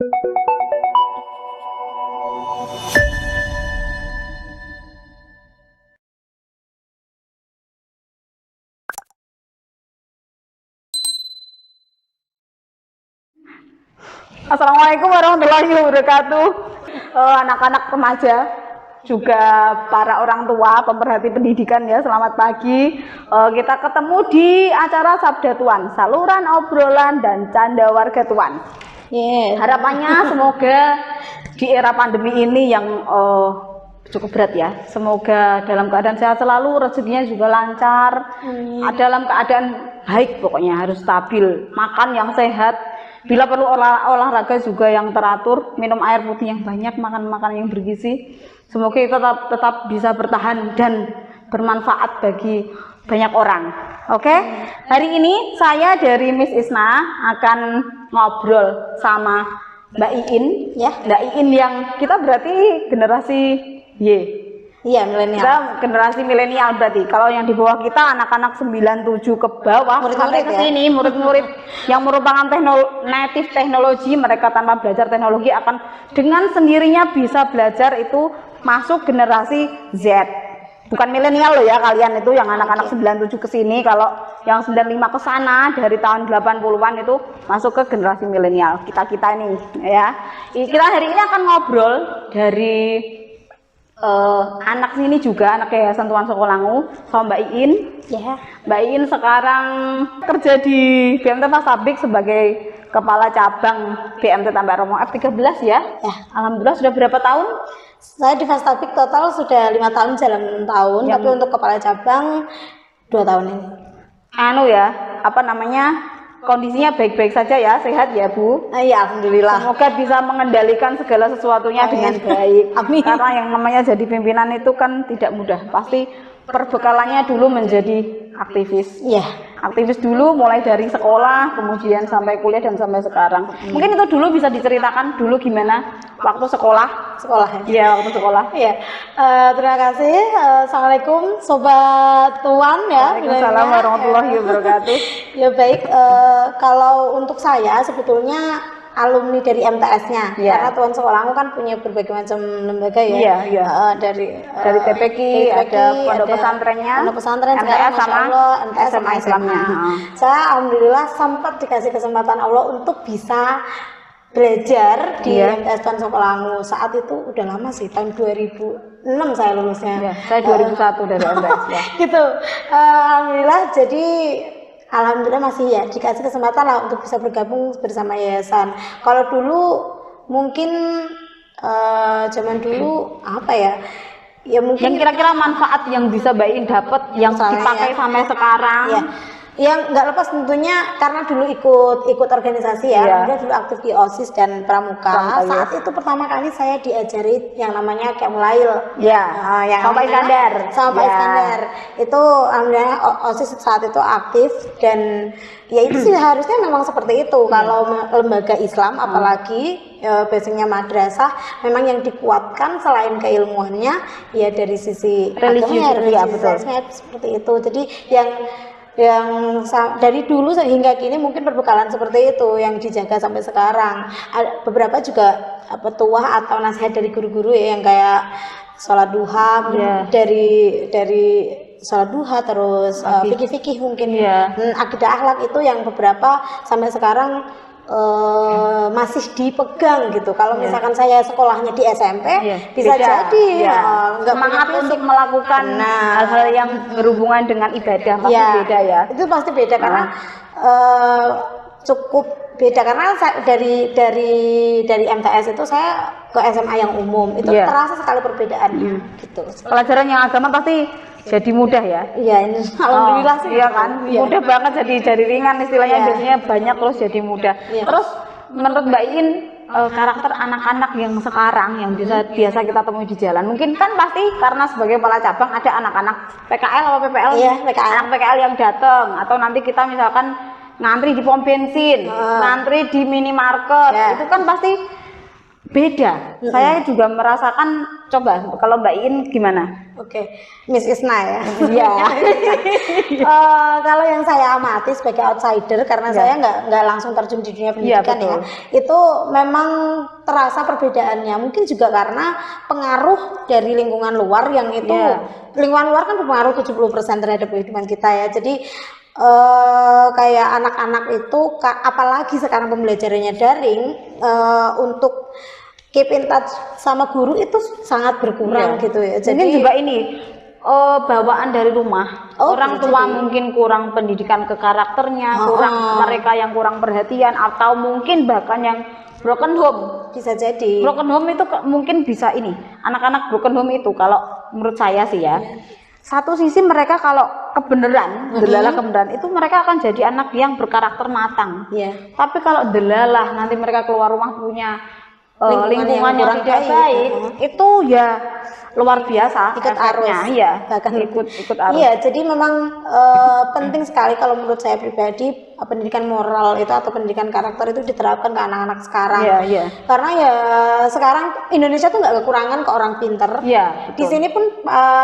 Assalamualaikum warahmatullahi wabarakatuh. Anak-anak remaja, juga para orang tua pemerhati pendidikan ya, selamat pagi. Kita ketemu di acara Sabda Tuan, saluran obrolan dan canda warga Tuan. Harapannya semoga di era pandemi ini yang cukup berat ya, semoga dalam keadaan sehat selalu, rezekinya juga lancar, dalam keadaan baik, pokoknya harus stabil, makan yang sehat. Bila perlu olahraga juga yang teratur, minum air putih yang banyak, makan makanan yang bergizi. Semoga kita tetap bisa bertahan dan bermanfaat bagi banyak orang. Oke? Hari ini saya dari Miss Isna akan ngobrol sama Mbak Iin ya. Mbak Iin yang kita berarti generasi Y. Iya, milenial. Kita generasi milenial berarti. Kalau yang di bawah kita anak-anak 97 ke bawah, murid-murid ke sini, murid-murid yang merupakan native teknologi, mereka tanpa belajar teknologi akan dengan sendirinya bisa belajar itu masuk generasi Z. Bukan milenial loh ya kalian itu yang anak-anak 97 ke sini, kalau yang 95 ke sana dari tahun 80-an itu masuk ke generasi milenial. Kita-kita ini ya. Kita hari ini akan ngobrol dari anak sini juga, anak Yayasan Tuan Sokolangu sama Mbak Iin. Ya. Mbak Iin sekarang kerja di BMT Fastabik sebagai kepala cabang BMT Tambak Romo F13 ya. Alhamdulillah sudah berapa tahun? Saya di Fastabik total sudah 5 tahun, jalan 6 tahun, tapi untuk kepala cabang 2 tahun ini. Kondisinya baik-baik saja ya, sehat ya Bu? Iya, alhamdulillah. Semoga bisa mengendalikan segala sesuatunya dengan baik. Amin. Karena yang namanya jadi pimpinan itu kan tidak mudah. Pasti perbekalannya dulu menjadi aktivis. Iya. Aktivis dulu mulai dari sekolah, kemudian sampai kuliah dan sampai sekarang. Mungkin itu dulu bisa diceritakan dulu gimana waktu sekolah. Sekolah ya? Iya, waktu sekolah. Iya. Terima kasih. Assalamualaikum Sobat Tuan ya. Waalaikumsalam warahmatullahi wabarakatuh. Ya baik, kalau untuk saya sebetulnya alumni dari MTS-nya, karena Tuan Sokolangu kan punya berbagai macam lembaga ya. Dari TPQ, ada pondok pesantrennya, pondok pesantren, MTS sama MTS sama SMA. Saya alhamdulillah sempat dikasih kesempatan Allah untuk bisa belajar di MTS Tuan Sokolangu. Saat itu udah lama sih, tahun 2006 saya lulusnya. Saya 2001 dari MTS ya. Gitu. Alhamdulillah, jadi alhamdulillah masih ya dikasih kesempatan lah untuk bisa bergabung bersama yayasan. Kalau dulu mungkin zaman dulu apa ya? Ya mungkin yang kira-kira manfaat yang bisa Mbak Iin dapat yang dipakai sampai sekarang. Ya. Yang nggak lepas tentunya karena dulu ikut organisasi ya, kemudian dulu aktif di OSIS dan Pramuka. Saat itu pertama kali saya diajari yang namanya Kemulail. Yang sama Pak Iskandar. Sama Pak Iskandar. Itu alhamdulillah OSIS saat itu aktif dan ya itu sih harusnya memang seperti itu. Kalau lembaga Islam apalagi basicnya madrasah, memang yang dikuatkan selain keilmuannya ya dari sisi religiusnya, betul. Seperti itu. Jadi yang dari dulu hingga kini mungkin perbekalan seperti itu yang dijaga sampai sekarang. Ada beberapa juga petuah atau nasihat dari guru-guru ya, yang kayak sholat duha, dari sholat duha, terus fikih-fikih mungkin, akidah akhlak itu yang beberapa sampai sekarang masih dipegang gitu. Kalau misalkan saya sekolahnya di SMP, bisa jadi nggak semangat untuk melakukan hal-hal yang berhubungan dengan ibadah pasti beda ya. Itu pasti beda karena cukup beda karena dari MTS itu saya ke SMA yang umum itu terasa sekali perbedaannya gitu. Pelajaran yang agama pasti jadi mudah ya. Iya, alhamdulillah sih. Iya kan, mudah banget jadi ringan istilahnya, biasanya banyak terus jadi mudah. Terus menurut Mbak Iin karakter anak-anak yang sekarang yang biasa kita temui di jalan, mungkin kan pasti karena sebagai kepala cabang ada anak-anak PKL atau PPL, anak PKL yang datang, atau nanti kita misalkan ngantri di pom bensin, ngantri di minimarket, itu kan pasti beda. Saya juga merasakan, coba kalau Mbak In gimana? Oke, Miss Isna ya. Iya. Kalau yang saya amati sebagai outsider, karena saya nggak langsung terjun di dunia pendidikan ya, itu memang terasa perbedaannya. Mungkin juga karena pengaruh dari lingkungan luar yang itu, lingkungan luar kan berpengaruh 70% terhadap kehidupan kita ya. Jadi kayak anak-anak itu, apalagi sekarang pembelajarannya daring, untuk keep in touch sama guru itu sangat berkurang gitu ya. Jadi mungkin juga ini bawaan dari rumah, orang tua mungkin kurang pendidikan ke karakternya, kurang, mereka yang kurang perhatian, atau mungkin bahkan yang broken home. Bisa jadi Broken home itu mungkin bisa ini, anak-anak broken home itu kalau menurut saya sih ya, satu sisi mereka kalau kebenaran, delalah kebenaran itu mereka akan jadi anak yang berkarakter matang. Tapi kalau delalah nanti mereka keluar rumah punya lingkungan yang tidak baik, itu ya luar biasa, ikut arus, bahkan ikut arus. Iya, jadi memang penting sekali kalau menurut saya pribadi pendidikan moral itu atau pendidikan karakter itu diterapkan ke anak-anak sekarang. Karena ya sekarang Indonesia tuh nggak kekurangan ke orang pinter. Di sini pun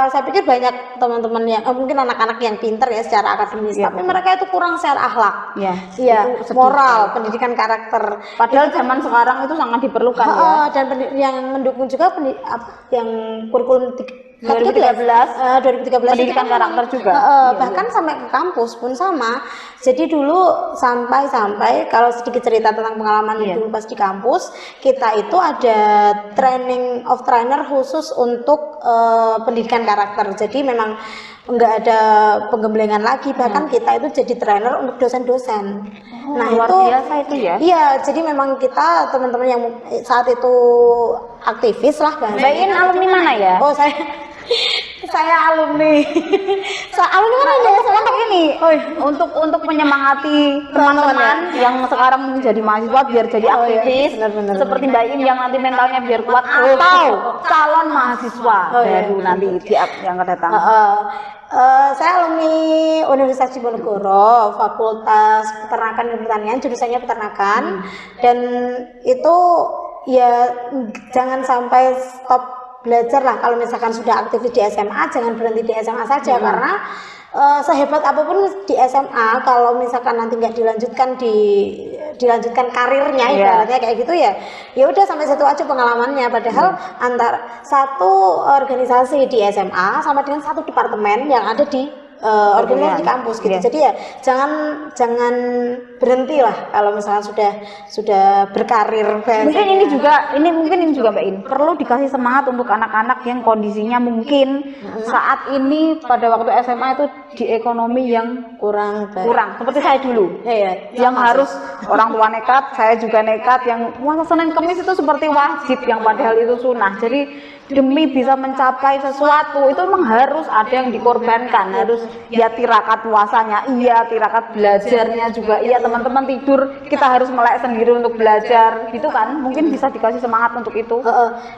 saya pikir banyak teman-teman yang mungkin anak-anak yang pinter ya secara akademis, tapi mereka itu kurang secara akhlak. Moral, pendidikan karakter. Padahal zaman sekarang itu sangat diperlukan ya. Dan yang mendukung juga yang kurikulum 2013 pendidikan karakter juga. Bahkan sampai ke kampus pun sama. Jadi dulu sampai kalau sedikit cerita tentang pengalaman dulu pas di kampus, kita itu ada training of trainer khusus untuk pendidikan karakter. Jadi memang enggak ada penggemblengan lagi, bahkan kita itu jadi trainer untuk dosen-dosen. Nah, luar itu biasa itu ya. Iya, jadi memang kita teman-teman yang saat itu aktivis lah bahasanya. Mbak In alumni mana ya? Oh, saya alumni. Alumni mana ya? Untuk ini, untuk menyemangati teman-teman yang sekarang menjadi mahasiswa biar jadi aktivis, seperti Mbak In yang nanti mentalnya biar kuat, atau calon mahasiswa baru nanti yang akan datang. Saya alumni Universitas Diponegoro, Fakultas Peternakan dan Pertanian, jurusannya peternakan, dan itu ya jangan sampai stop belajar lah. Kalau misalkan sudah aktif di SMA, jangan berhenti di SMA saja, karena sehebat apapun di SMA, kalau misalkan nanti nggak dilanjutkan karirnya, ibaratnya kayak gitu ya udah sampai situ aja pengalamannya. Padahal antara satu organisasi di SMA sama dengan satu departemen yang ada di organisasi di kampus gitu. Jadi ya jangan berhenti lah kalau misalnya sudah berkarir. Mungkin ini juga Mbak In perlu dikasih semangat untuk anak-anak yang kondisinya mungkin saat ini pada waktu SMA itu di ekonomi yang kurang seperti saya dulu. Yang harus orang tua nekat, saya juga nekat, yang puasa Senin Kamis itu seperti wajib yang padahal itu sunnah. Jadi demi bisa mencapai sesuatu itu memang harus ada yang dikorbankan, harus tirakat puasanya, tirakat belajarnya juga, teman-teman tidur kita harus melek sendiri untuk belajar gitu kan. Mungkin bisa dikasih semangat untuk itu.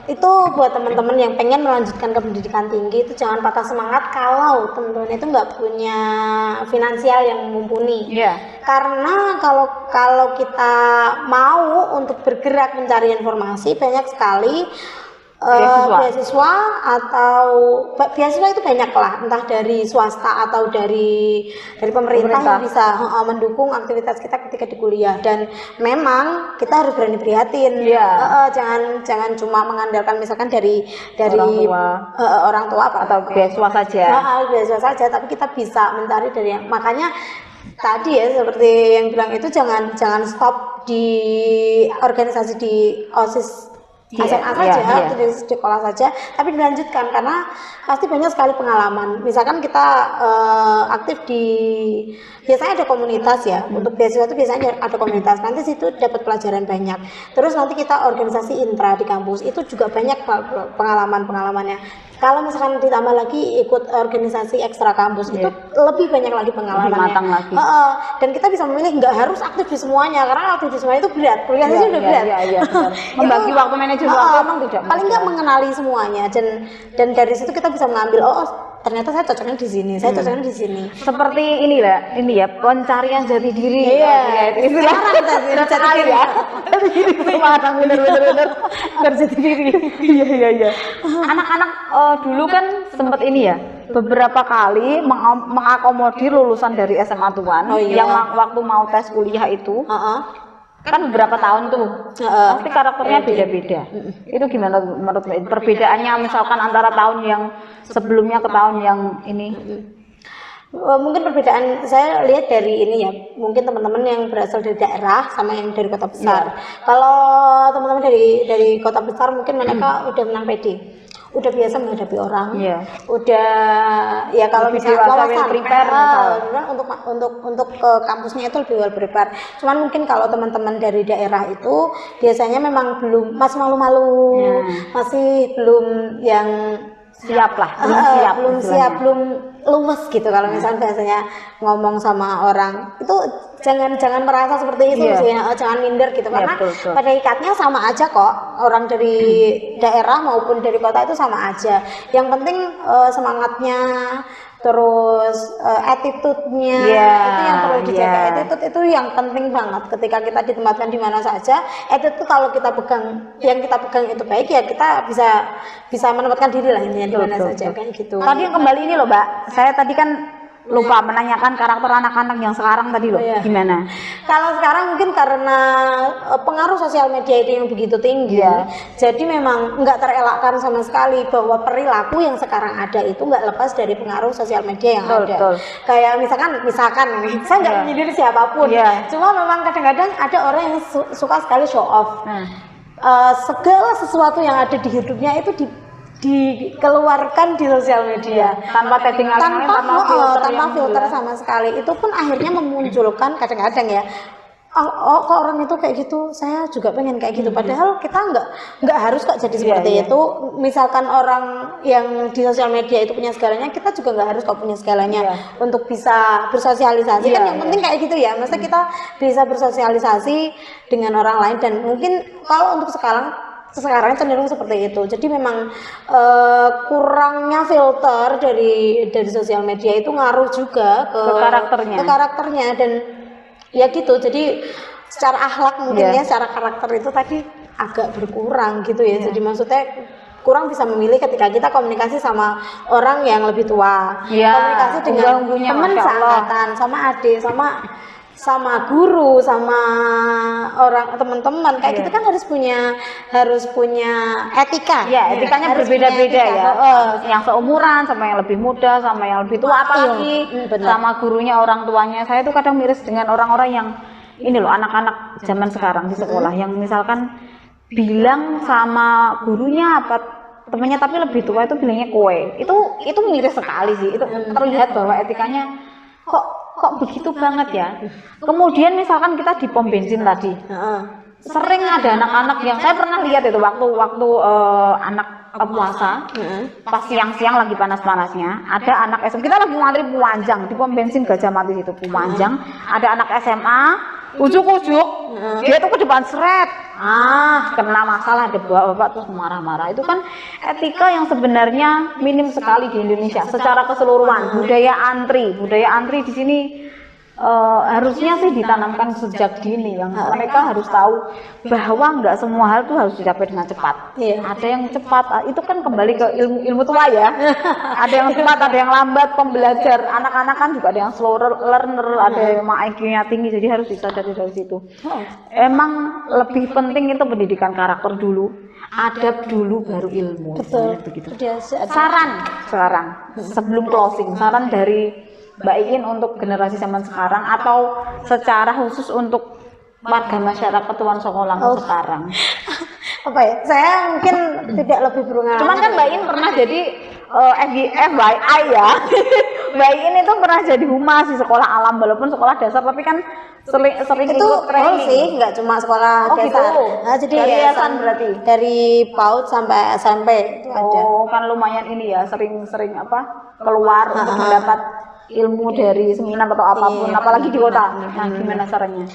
Itu buat teman-teman yang pengen melanjutkan ke pendidikan tinggi, itu jangan patah semangat kalau teman-teman itu nggak punya finansial yang mumpuni. Karena kalau kita mau untuk bergerak mencari informasi, banyak sekali beasiswa itu banyak lah, entah dari swasta atau dari pemerintah yang bisa mendukung aktivitas kita ketika di kuliah. Dan memang kita harus berani prihatin. Jangan cuma mengandalkan misalkan dari orang tua atau beasiswa saja. Tapi kita bisa mencari dari yang, makanya tadi ya seperti yang bilang itu jangan stop di organisasi di OSIS SMA saja, di sekolah saja, tapi dilanjutkan, karena pasti banyak sekali pengalaman. Misalkan kita aktif biasanya ada komunitas ya, untuk beasiswa itu biasanya ada komunitas, nanti situ dapat pelajaran banyak. Terus nanti kita organisasi intra di kampus, itu juga banyak pengalamannya. Kalau misalkan ditambah lagi ikut organisasi ekstra kampus, itu lebih banyak lagi pengalamannya. Lebih matang lagi. Dan kita bisa memilih, nggak harus aktif di semuanya, karena aktif di semuanya itu berat, kuliahnya sih udah berat. Membagi waktu manajemen waktu emang tidak paling nggak mengenali semuanya, dan dari situ kita bisa mengambil ternyata saya cocoknya di sini, saya cocoknya di sini. Seperti ini ya pencarian jati diri. Iya, Sekarang jati diri ya. Jati diri Semarang bener jati diri. Iya. Anak-anak dulu kan sempat ini ya, beberapa kali mengakomodir lulusan dari SMA Tuan yang waktu mau tes kuliah itu. Kan beberapa tahun tuh pasti karakternya beda-beda. Itu gimana menurut perbedaannya misalkan antara tahun yang sebelumnya ke tahun yang ini? Mungkin perbedaan saya lihat dari ini ya, mungkin teman-teman yang berasal dari daerah sama yang dari kota besar. Kalau teman-teman dari kota besar mungkin mereka udah menang PD, udah biasa menghadapi orang, udah ya kalau misalnya wawasan untuk ke kampusnya itu lebih well prepare. Cuman mungkin kalau teman-teman dari daerah itu biasanya memang masih malu-malu, masih belum yang siap lah, belum luwes gitu kalau misalnya biasanya ngomong sama orang itu jangan merasa seperti itu jangan minder gitu karena pada ikatnya sama aja kok, orang dari daerah maupun dari kota itu sama aja. Yang penting semangatnya, terus attitude-nya itu yang perlu dijaga. Attitude itu yang penting banget ketika kita ditempatkan di mana saja. Attitude kalau kita pegang, yang kita pegang itu baik ya kita bisa menempatkan diri lah intinya di mana saja kayak gitu. Tadi yang kembali ini loh Mbak, saya tadi kan lupa menanyakan karakter anak-anak yang sekarang tadi loh, gimana? Kalau sekarang mungkin karena pengaruh sosial media itu yang begitu tinggi, jadi memang nggak terelakkan sama sekali bahwa perilaku yang sekarang ada itu nggak lepas dari pengaruh sosial media yang ada. Kayak misalkan nih, saya nggak menyindir siapapun, cuma memang kadang-kadang ada orang yang suka sekali show off. Segala sesuatu yang ada di hidupnya itu dikeluarkan di sosial media tanpa settingan, tanpa filter sama sekali. Itu pun akhirnya memunculkan kadang-kadang ya, kok orang itu kayak gitu, saya juga pengen kayak gitu. Padahal kita nggak harus kok jadi seperti itu. Misalkan orang yang di sosial media itu punya segalanya, kita juga nggak harus kok punya segalanya untuk bisa bersosialisasi. Kan yang penting kayak gitu ya, maksudnya kita bisa bersosialisasi dengan orang lain. Dan mungkin kalau untuk sekarang cenderung seperti itu. Jadi memang kurangnya filter dari sosial media itu ngaruh juga ke karakternya dan ya gitu. Jadi secara akhlak mungkin secara karakter itu tadi agak berkurang gitu ya. Jadi maksudnya kurang bisa memilih ketika kita komunikasi sama orang yang lebih tua, komunikasi dengan teman seangkatan, sama adik, sama guru, sama orang teman-teman kayak gitu kan harus punya etika. Etikanya berbeda-beda ya. Yang seumuran sama yang lebih muda, sama yang lebih tua, apalagi sama gurunya, orang tuanya. Saya tuh kadang miris dengan orang-orang yang ini loh, anak-anak zaman sekarang di sekolah yang misalkan bilang sama gurunya apa temannya tapi lebih tua itu bilangnya kowe. Itu miris sekali sih. Itu terlihat bahwa etikanya kok begitu banget ya. Kemudian misalkan kita di pom bensin tadi, sering ada anak-anak yang saya pernah lihat itu waktu anak puasa, pas siang-siang lagi panas-panasnya, ada anak SMA, kita lagi ngantri Puanjang di pom bensin Gajah Mati itu Puanjang, ada anak SMA, ujuk-ujuk, dia tuh ke depan seret, kena masalah, ada bapak terus marah-marah. Itu kan etika yang sebenarnya minim sekali di Indonesia secara keseluruhan. Budaya antri di sini harusnya sih ditanamkan sejak dini, yang mereka harus tahu bahwa nggak semua hal tuh harus dicapai dengan cepat. Ada yang cepat, itu kan kembali ke ilmu tua ya. Ada yang cepat, ada yang lambat pembelajar. Anak-anak kan juga ada yang slow learner, ada yang IQ-nya tinggi, jadi harus disadari dari situ. Emang lebih penting itu pendidikan karakter dulu, adab dulu, baru ilmu. Begitu. Saran sekarang sebelum closing, saran dari Mbak Iin untuk generasi zaman sekarang atau secara khusus untuk warga masyarakat Tuan Sokolang sekarang? Apa ya? Saya mungkin tidak lebih berpengalaman. Cuman kan Mbak Iin pernah jadi FYI ya. Mbak Iin itu pernah jadi humas di sekolah alam, walaupun sekolah dasar, tapi kan sering itu ikut training. Sih, nggak cuma sekolah dasar. Gitu. Nah, jadi yayasan berarti dari PAUD sampai SMP itu ada. Kan lumayan ini ya, sering keluar untuk mendapat ilmu dari seminar atau apapun, apalagi di kota. Nah, gimana caranya?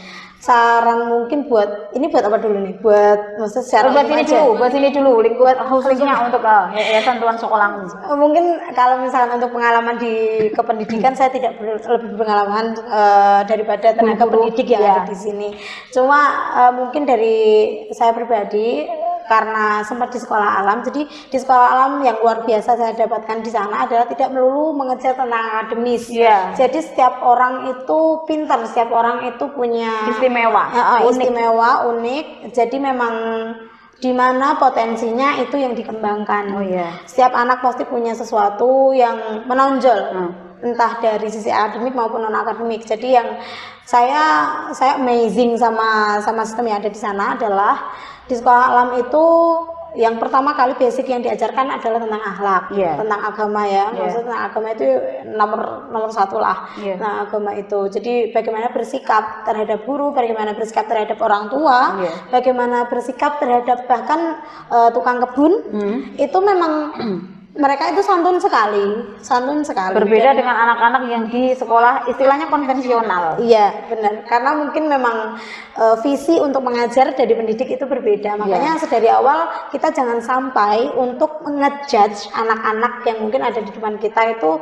saran mungkin buat ini buat apa dulu nih? Buat maksudnya secara buat umum ini aja. dulu, buat ini dulu lingkup khususnya untuk Yayasan Tuan Sekolahmu. Mungkin kalau misalkan untuk pengalaman di kependidikan saya tidak lebih berpengalaman daripada tenaga pendidik yang ada di sini. Cuma mungkin dari saya pribadi karena sempat di sekolah alam, jadi di sekolah alam yang luar biasa saya dapatkan di sana adalah tidak melulu mengejar tentang akademis. Jadi setiap orang itu pintar, setiap orang itu punya istimewa, unik. Jadi memang di mana potensinya itu yang dikembangkan. Setiap anak pasti punya sesuatu yang menonjol, entah dari sisi akademik maupun non akademik. Jadi yang saya amazing sama sistem yang ada di sana adalah di sekolah alam itu yang pertama kali basic yang diajarkan adalah tentang akhlak, tentang agama ya. Maksudnya tentang agama itu nomor satu lah. Nah, agama itu. Jadi bagaimana bersikap terhadap guru, bagaimana bersikap terhadap orang tua, bagaimana bersikap terhadap bahkan tukang kebun. Itu memang mereka itu santun sekali. Berbeda dengan anak-anak yang di sekolah istilahnya konvensional. Iya, benar. Karena mungkin memang visi untuk mengajar dari pendidik itu berbeda. Makanya sedari awal kita jangan sampai untuk ngejudge anak-anak yang mungkin ada di depan kita itu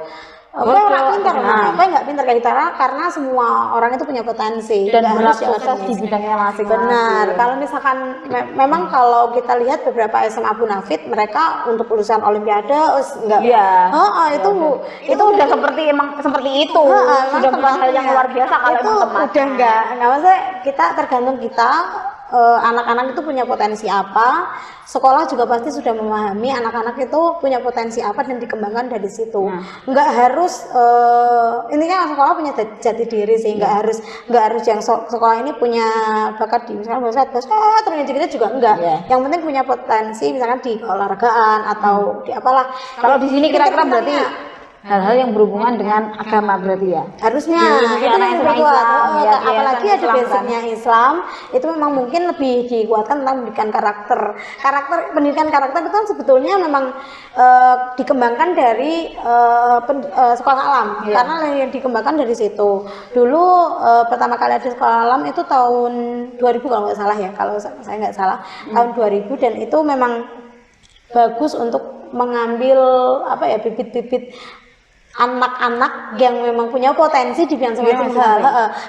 apa nggak pintar kayak kita, karena semua orang itu punya potensi dan sukses di bidangnya masing-masing. Benar. Kalau misalkan memang kalau kita lihat beberapa SMA Abu Nafid, mereka untuk lulusan Olimpiade enggak. Itu udah seperti itu. Sudah bukan hal yang luar biasa kalau itu udah enggak maksudnya kita tergantung kita. Anak-anak itu punya potensi apa, sekolah juga pasti sudah memahami anak-anak itu punya potensi apa dan dikembangkan dari situ. Nggak harus intinya sekolah punya jati diri sih, nggak harus yang sekolah ini punya bakat di misalkan basket ternyata gitu juga enggak. Yang penting punya potensi misalkan di olahragaan atau di apalah. Kalau di sini kira-kira berarti hal-hal yang berhubungan dengan agama berarti ya harusnya itu yang diperkuat. Apalagi ada basicnya Islam, itu memang mungkin lebih dikuatkan tentang pendidikan karakter itu kan sebetulnya memang dikembangkan dari sekolah alam, karena yang dikembangkan dari situ. Dulu pertama kali ada sekolah alam itu tahun 2000 kalau nggak salah ya, kalau saya nggak salah tahun 2000, dan itu memang bagus untuk mengambil bibit-bibit anak-anak yang memang punya potensi di bidang semacam hal.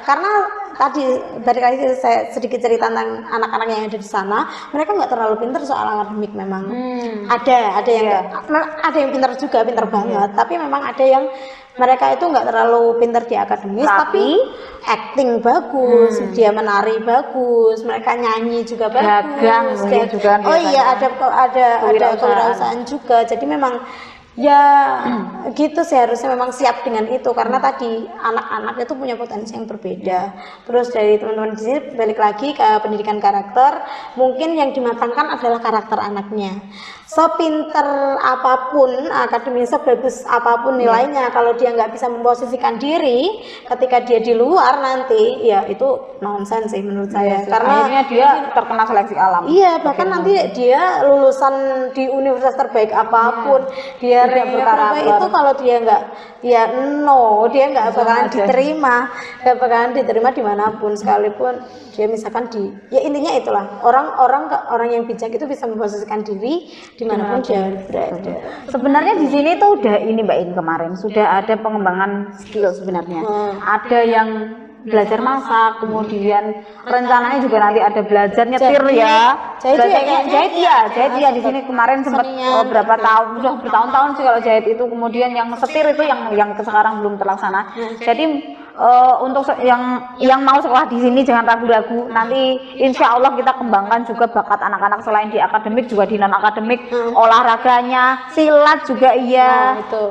Karena tadi saya sedikit cerita tentang anak-anak yang ada di sana, mereka nggak terlalu pintar soal akademik memang. Ada yang pintar juga, pintar banget, tapi memang ada yang mereka itu nggak terlalu pintar di akademis, tapi acting bagus, dia menari bagus, mereka nyanyi juga bagus, juga ada kewirausahaan juga. Jadi memang gitu sih, harusnya memang siap dengan itu, karena tadi anak-anak itu punya potensi yang berbeda. Terus dari teman-teman di sini balik lagi ke pendidikan karakter, mungkin yang dimatangkan adalah karakter anaknya. Sepinter apapun akademis, sebagus apapun nilainya, kalau dia nggak bisa memposisikan diri ketika dia di luar nanti, ya itu nonsens sih menurut saya. Karena akhirnya dia terkena seleksi alam. Iya, bahkan nanti dia lulusan di universitas terbaik apapun, dia berkarakter itu kalau dia nggak bakalan diterima dimanapun, sekalipun dia misalkan intinya itulah orang yang bijak itu bisa memposisikan diri dimanapun dia berada. Sebenarnya di sini tuh udah ini Mbak In, kemarin sudah ada pengembangan skill sebenarnya. Ada yang belajar masak, kemudian rencananya juga nanti ada belajar nyetir jahit di sini kemarin sempat berapa tahun, sudah bertahun-tahun sih kalau jahit itu. Kemudian yang setir itu yang sekarang belum terlaksana. Jadi untuk yang mau sekolah di sini jangan ragu-ragu, nanti insya Allah kita kembangkan juga bakat anak-anak selain di akademik juga di non akademik, olahraganya, silat juga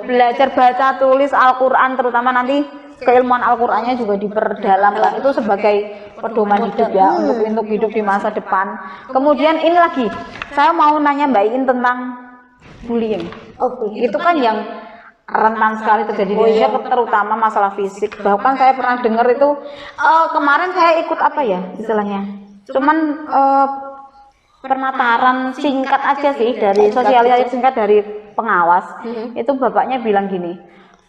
belajar baca tulis Al-Quran, terutama nanti keilmuan Al-Qur'annya juga diperdalam, itu sebagai pedoman hidup ya untuk hidup di masa depan. Kemudian ini lagi saya mau nanya Mbak In tentang bullying. Itu kan yang rentan sekali terjadi di Indonesia, terutama masalah fisik. Bahkan saya pernah dengar itu kemarin saya ikut istilahnya cuman penataran singkat aja sih, dari sosialisasi singkat dari pengawas. Itu bapaknya bilang gini,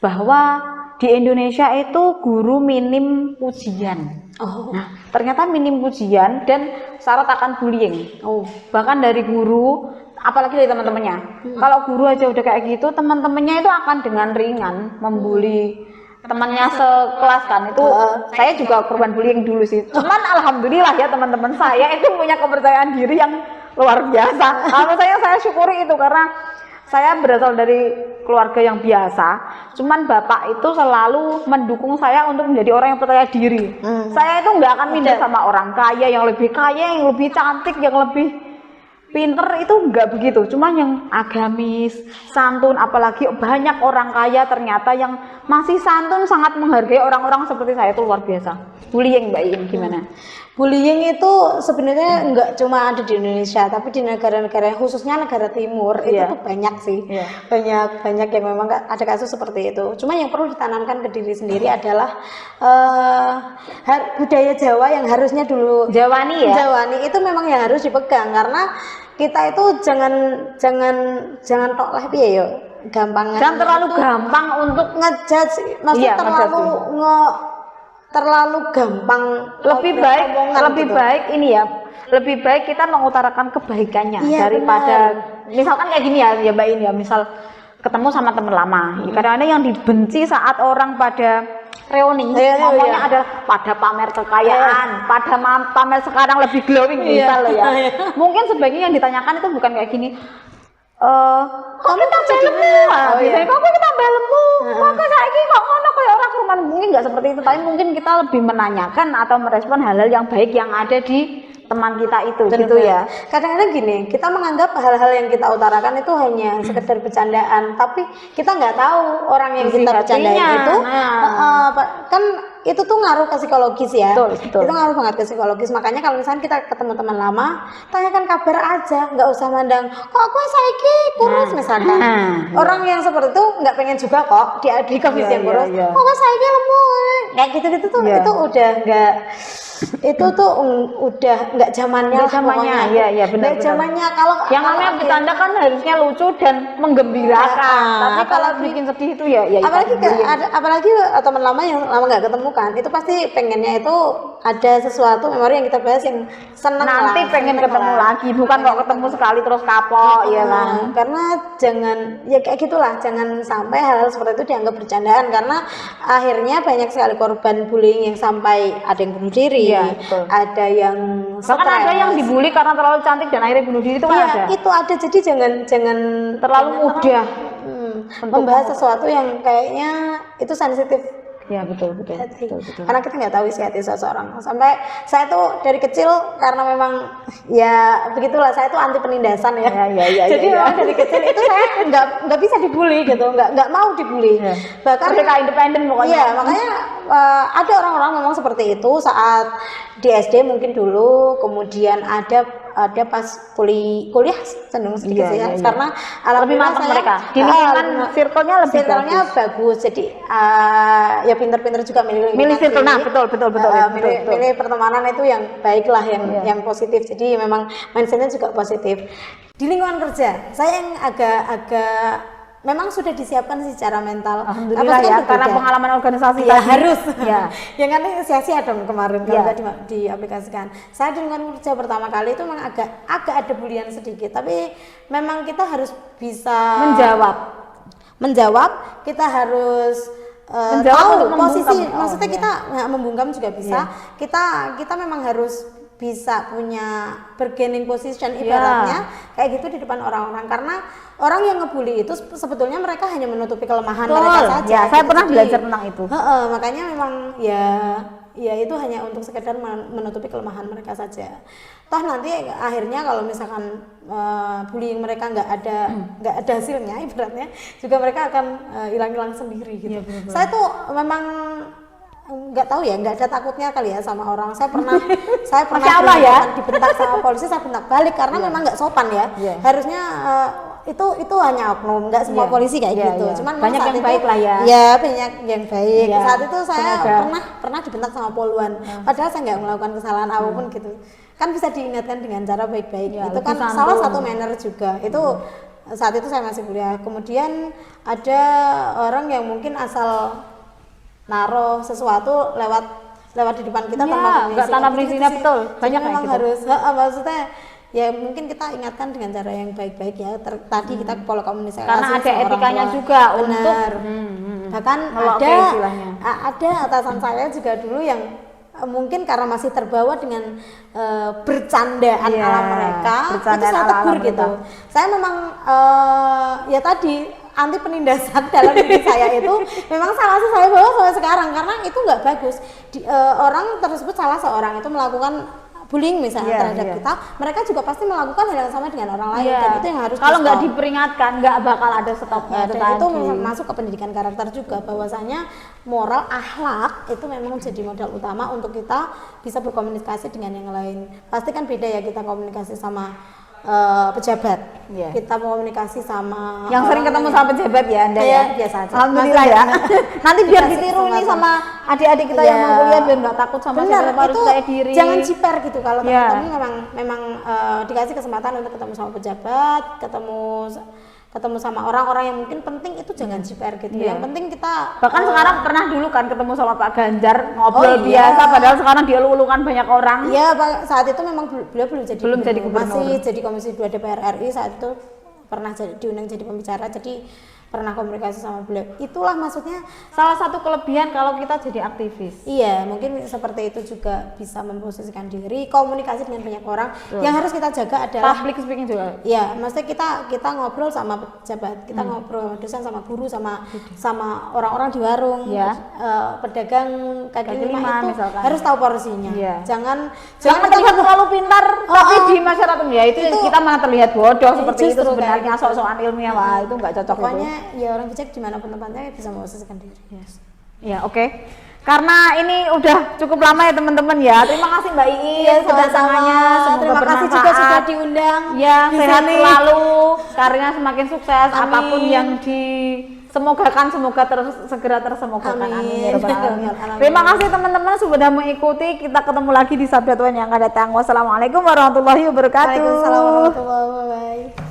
bahwa di Indonesia itu guru minim ujian. Oh. Nah, ternyata minim ujian dan syarat akan bullying. Oh. Bahkan dari guru, apalagi dari teman-temannya. Kalau guru aja udah kayak gitu, teman-temannya itu akan dengan ringan membuli temannya sekelas kan. Itu saya juga korban bullying dulu sih. Cuman alhamdulillah ya teman-teman saya itu punya kepercayaan diri yang luar biasa. Kalau saya syukuri itu karena saya berasal dari keluarga yang biasa, cuman bapak itu selalu mendukung saya untuk menjadi orang yang percaya diri. Saya itu nggak akan minder sama orang kaya, yang lebih kaya, yang lebih cantik, yang lebih pinter, itu nggak begitu. Cuman yang agamis, santun, apalagi banyak orang kaya ternyata yang masih santun, sangat menghargai orang-orang seperti saya, itu luar biasa. Bullying Mbak Iin gimana? Bullying itu sebenarnya nggak cuma ada di Indonesia, tapi di negara-negara khususnya negara timur itu tuh banyak sih, banyak yang memang ada kasus seperti itu. Cuma yang perlu ditanamkan ke diri sendiri adalah budaya Jawa yang harusnya dulu Jawani ya. Jawani itu memang yang harus dipegang, karena kita itu jangan tok lah piye yo, gampang. Jangan terlalu gampang untuk ngejudge, maksudnya terlalu gampang. Lebih baik ini ya, lebih baik kita mengutarakan kebaikannya daripada misalkan kayak gini ya Mbak ini ya, misal ketemu sama teman lama, kadang-kadang yang dibenci saat orang pada reuni ngomongnya adalah pada pamer kekayaan, pada pamer sekarang lebih glowing misal ya. Mungkin sebaiknya yang ditanyakan itu bukan kayak gini, kok kita lemu? Biasanya kok kita lemu? Kok saiki kok ngono kayak orang rumah, mungkin nggak seperti itu, tapi mungkin kita lebih menanyakan atau merespon hal-hal yang baik yang ada di teman kita itu. Bener. Gitu ya. Kadang-kadang gini, kita menganggap hal-hal yang kita utarakan itu hanya sekedar bercandaan, tapi kita nggak tahu orang yang kita bercandain itu kan itu tuh ngaruh ke psikologis ya. Betul. Itu ngaruh banget ke psikologis. Makanya kalau misalnya kita ketemu teman lama, tanyakan kabar aja, nggak usah mandang kok aku saiki kurus misalkan. Orang yang seperti itu nggak pengen juga kok di kondisi yang kurus. Kok saiki lemu? Kayak gitu-gitu tuh itu udah nggak, itu tuh udah nggak zamannya. Iya benar. Zamannya kalau yang namanya bercanda kan harusnya lucu dan menggembirakan. Tapi kalau bikin sedih itu ya apalagi teman lama yang lama nggak ketemu kan, itu pasti pengennya itu ada sesuatu memori yang kita bahas yang seneng nanti pengen ketemu lagi, bukan kok ketemu sekali terus kapok ya kan. Karena jangan ya kayak gitulah, jangan sampai hal seperti itu dianggap bercandaan, karena akhirnya banyak sekali korban bullying yang sampai ada yang bunuh diri, ada yang bahkan ada yang dibully karena terlalu cantik dan akhirnya bunuh diri, itu kan ada. Itu ada, jadi jangan terlalu mudah membahas sesuatu yang kayaknya itu sensitif. Ya betul. Karena kita nggak tahu isi hati seseorang. Sampai saya tuh dari kecil, karena memang ya begitulah, saya tuh anti penindasan ya. Jadi memang dari kecil itu saya nggak bisa dibully gitu, nggak mau dibully. Bahkan mereka independen pokoknya. Iya, makanya ada orang-orang memang seperti itu saat di SD mungkin dulu, kemudian ada pas kuliah cenderung sedikit ya. Karena lebih matang mereka. Di lingkungan circle-nya lebih bagus. Jadi ya pinter-pinter juga milih circle. Nah, betul. Milih pertemanan itu yang baik lah, yang positif. Jadi memang mindsetnya juga positif. Di lingkungan kerja, saya yang agak memang sudah disiapkan secara mental. Alhamdulillah ya, karena pengalaman organisasi ya harus. Ya kan sia-sia dong kemarin kalau nggak diaplikasikan. Saya di lingkungan kerja pertama kali itu memang agak ada bulian sedikit, tapi memang kita harus bisa menjawab. Kita harus tahu posisi, maksudnya kita membungkam juga bisa. Kita memang harus bisa punya bargaining position ibaratnya kayak gitu di depan orang-orang, karena orang yang ngebully itu sebetulnya mereka hanya menutupi kelemahan mereka saja. Ya, saya pernah belajar tentang itu. Makanya memang ya itu hanya untuk sekedar menutupi kelemahan mereka saja. Toh nanti akhirnya kalau misalkan bullying mereka nggak ada hasilnya, ibaratnya juga mereka akan hilang-hilang sendiri gitu. Saya tuh memang nggak tahu ya, nggak ada takutnya kali ya sama orang. Saya pernah dibentak sama polisi, saya bentak balik karena memang nggak sopan ya. Harusnya itu hanya oknum, nggak semua polisi kayak gitu. Cuman banyak yang baik lah ya. Ya banyak yang baik. Saat itu saya pernah dibentak sama poluan. Padahal saya nggak melakukan kesalahan apapun gitu. Kan bisa diingatkan dengan cara baik-baik. Itu kan salah satu manner juga. Itu saat itu saya masih kuliah. Kemudian ada orang yang mungkin asal naruh sesuatu lewat di depan kita tanpa nggak tanpa perizinan, betul. Banyak kayak memang gitu. harus maksudnya ya mungkin kita ingatkan dengan cara yang baik-baik ya. Tadi kita pola komunikasi Karena ada sama orang etikanya tua. juga Benar. untuk Bahkan ngeloke istilahnya. ada atasan saya juga dulu yang mungkin karena masih terbawa dengan bercandaan Iya, ala mereka, itu bercandaan saya ala-ala tegur mereka. gitu. Saya memang ya tadi anti penindasan dalam diri saya itu memang salah sih saya bawa sampai sekarang karena itu nggak bagus. Orang tersebut salah seorang itu melakukan bullying misalnya terhadap kita, mereka juga pasti melakukan hal yang sama dengan orang lain dan itu yang harus kalau nggak di-stop. diperingatkan nggak bakal ada stopnya Dan itu masuk ke pendidikan karakter juga, bahwasanya moral akhlak itu memang jadi modal utama untuk kita bisa berkomunikasi dengan yang lain. Pasti kan beda ya kita komunikasi sama pejabat, kita komunikasi sama yang sering ketemu sama pejabat ya Anda ya, biasa aja. Alhamdulillah ya. Nanti biar ditiru nih sama adik-adik kita yang mau kuliah biar nggak takut sama siapa, harus percaya diri. Jangan jiper gitu kalau teman-teman memang dikasih kesempatan untuk ketemu sama pejabat, ketemu sama orang-orang yang mungkin penting, itu jangan jiper gitu. Yang penting kita bahkan sekarang pernah dulu kan ketemu sama Pak Ganjar ngobrol biasa, padahal sekarang dia lulukan banyak orang. Iya, Saat itu memang beliau belum jadi gubernur. Masih jadi Komisi 2 DPR RI saat itu, pernah diundang jadi pembicara, jadi pernah komunikasi sama beliau. Itulah maksudnya salah satu kelebihan kalau kita jadi aktivis. Iya, mungkin seperti itu juga bisa memposisikan diri, komunikasi dengan banyak orang. Yang harus kita jaga adalah public speaking juga. Iya, maksudnya kita ngobrol sama pejabat, kita ngobrol sama dosen, sama guru, sama orang-orang di warung, pedagang kaki lima itu misalkan. harus tahu porsinya. Jangan terlihat terlalu pintar, tapi di masyarakat ya itu kita malah terlihat bodoh seperti itu sebenarnya, sok-sokan ilmiah. Wah, itu nggak cocok. Pokoknya ya orang bijak dimanapun tempatnya bisa memposisikan diri. Ya, oke. Karena ini udah cukup lama ya teman-teman ya. Terima kasih Mbak Iin kedatangannya. Semoga terima kasih juga sudah diundang. Ya, sehat selalu, karirnya semakin sukses. Amin. Apapun yang disemogakan semoga segera tersemogakan. Amin. Ya Rabbal Alamin. Terima kasih teman-teman sudah mengikuti. Kita ketemu lagi di Sabda Tuhan yang akan datang. Wassalamualaikum warahmatullahi wabarakatuh. Waalaikumsalam warahmatullahi wabarakatuh.